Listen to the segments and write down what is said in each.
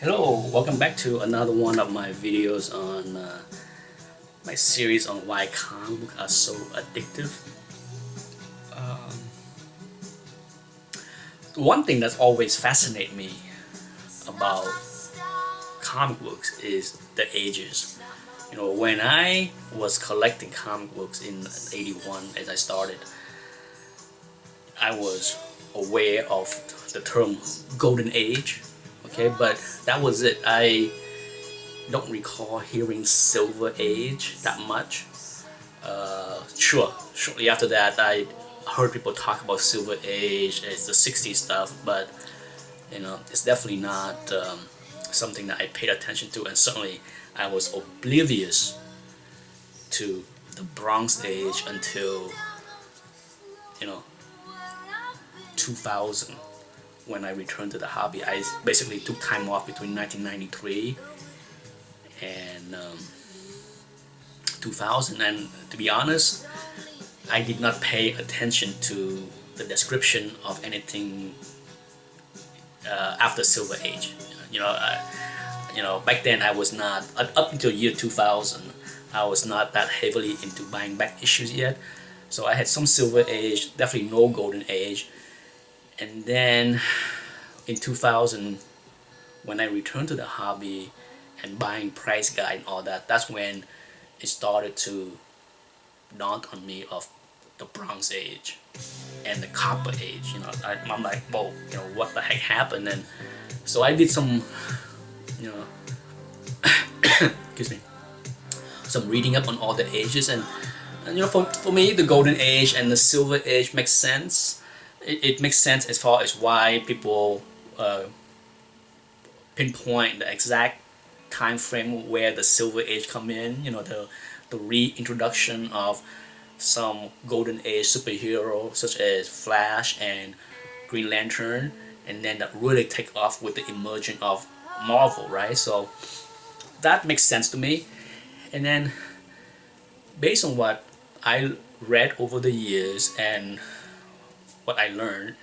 Hello, welcome back to another one of my videos on my series on why comic books are so addictive. Um, One thing that's always fascinated me about comic books is the ages. When I was collecting comic books in '81, as I started, I was aware of the term golden age. Okay, but that was it. I don't recall hearing Silver Age that much. Sure, shortly after that, I heard people talk about Silver Age as the '60s stuff, but it's definitely not something that I paid attention to, and certainly I was oblivious to the Bronze Age until you know 2000 when I returned to the hobby. I basically took time off between 1993 and 2000, and to be honest, I did not pay attention to the description of anything after Silver Age. Back then I was not up until year 2000. I was not that heavily into buying back issues yet. So I had some Silver Age, definitely no Golden Age, and then in 2000, when I returned to the hobby and buying price guide and all that, that's when it started to dawn on me of the Bronze Age and the Copper Age. I'm like, whoa, what the heck happened? And so I did some, you know, excuse me, some reading up on all the ages, and for me, the Golden Age and the Silver Age makes sense. It makes sense as far as why people pinpoint the exact time frame where the Silver Age come in. The reintroduction of some Golden Age superheroes such as Flash and Green Lantern, and then that really take off with the emergence of Marvel, right? So that makes sense to me. And then based on what I read over the years and what I learned,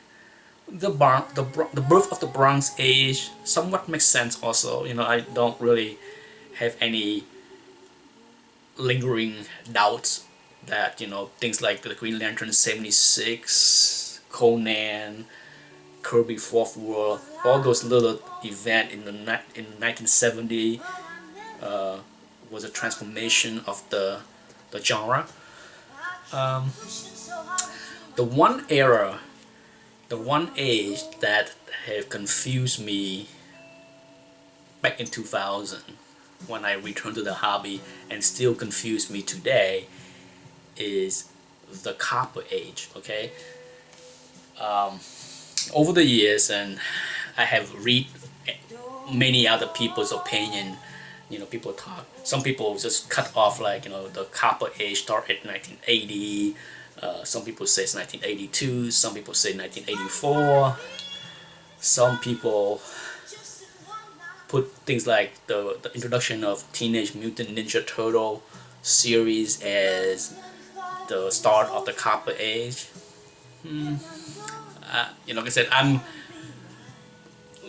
the birth of the Bronze Age somewhat makes sense also. I don't really have any lingering doubts that things like the Green Lantern 76, Conan, Kirby Fourth World, all those little events in 1970 was a transformation of the genre. Um, the one era, the one age that have confused me back in 2000 when I returned to the hobby and still confuse me today is the Copper Age. Okay, over the years, and I have read many other people's opinion. People talk. Some people just cut off like the Copper Age started in 1980. Some people say it's 1982. Some people say 1984. Some people put things like the introduction of Teenage Mutant Ninja Turtle series as the start of the Copper Age. Like I said, I'm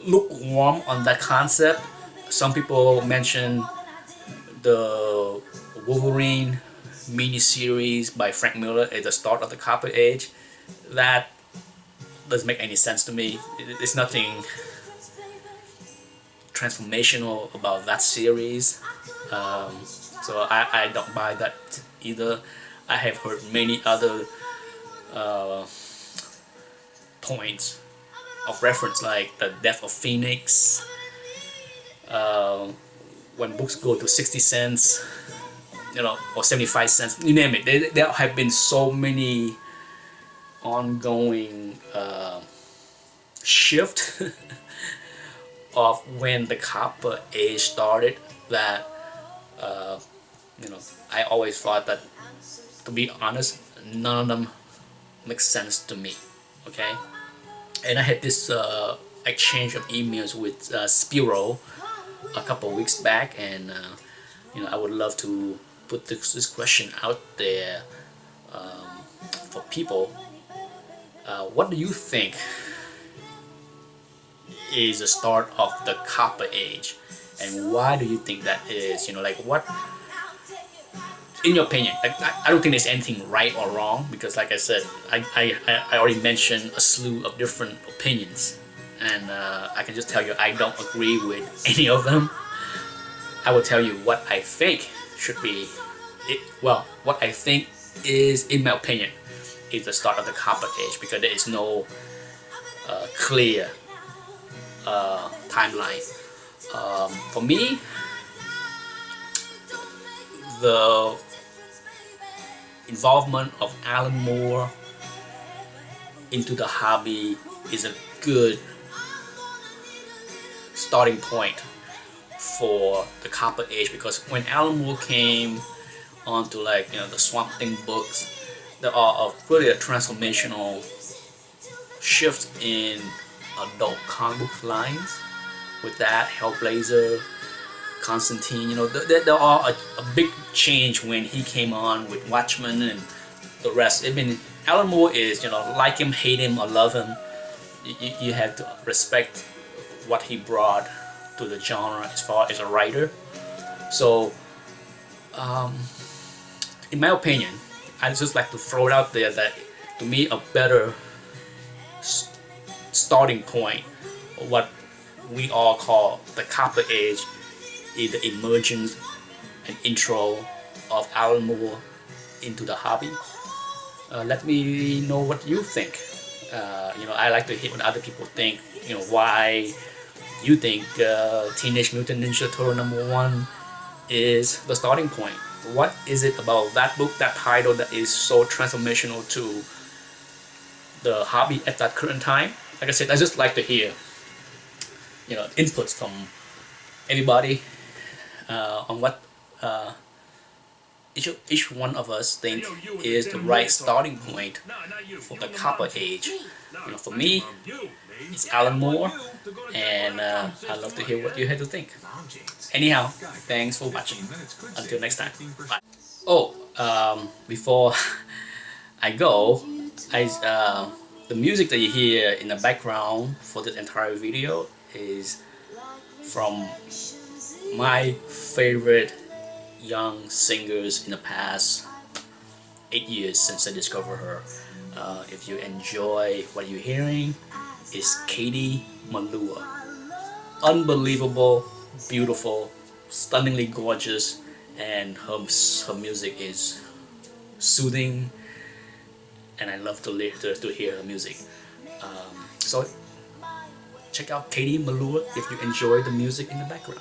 lukewarm on that concept. Some people mention the Wolverine miniseries by Frank Miller as the start of the Copper Age. That doesn't make any sense to me. There's nothing transformational about that series. So I don't buy that either. I have heard many other points of reference like the death of Phoenix, when books go to 60 cents, or 75 cents, you name it. There have been so many ongoing shift of when the Copper Age started that I always thought that, to be honest, none of them make sense to me. Okay, and I had this exchange of emails with Spiro a couple of weeks back, and I would love to put this question out there for people. What do you think is the start of the copper age. And why do you think that is? Like what, in your opinion, like, I don't think there's anything right or wrong, because like I said, I already mentioned a slew of different opinions, and I can just tell you I don't agree with any of them. I will tell you what I think should be well, what I think is, in my opinion, is the start of the copper age, because there is no clear timeline. For me, the involvement of Alan Moore into the hobby is a good starting point for the copper age, because when Alan Moore came onto, like, the Swamp Thing books, there are really a transformational shift in adult comic book lines. With that, Hellblazer, Constantine, there are a big change when he came on with Watchmen and the rest. Alan Moore is, like him, hate him, or love him, you have to respect what he brought to the genre as far as a writer. So, in my opinion, I just like to throw it out there that, to me, a better starting point, or what we all call the copper age, is the emergence and intro of Alan Moore into the hobby. Let me know what you think. I like to hear what other people think. Why you think Teenage Mutant Ninja Turtle #1 is the starting point. What is it about that book, that title, that is so transformational to the hobby at that current time? Like I said, I just like to hear inputs from everybody on what each one of us think is the right starting point for the copper age. For me, it's Alan Moore, and I'd love to hear what you had to think. Anyhow, thanks for watching. Until next time. Bye. Oh, before I go, the music that you hear in the background for this entire video is from my favorite young singers in the past 8 years since I discovered her. If you enjoy what you're hearing, it's Katie Malua. Unbelievable, beautiful, stunningly gorgeous, and her music is soothing, and I love to hear her music. So check out Katie Malua if you enjoy the music in the background.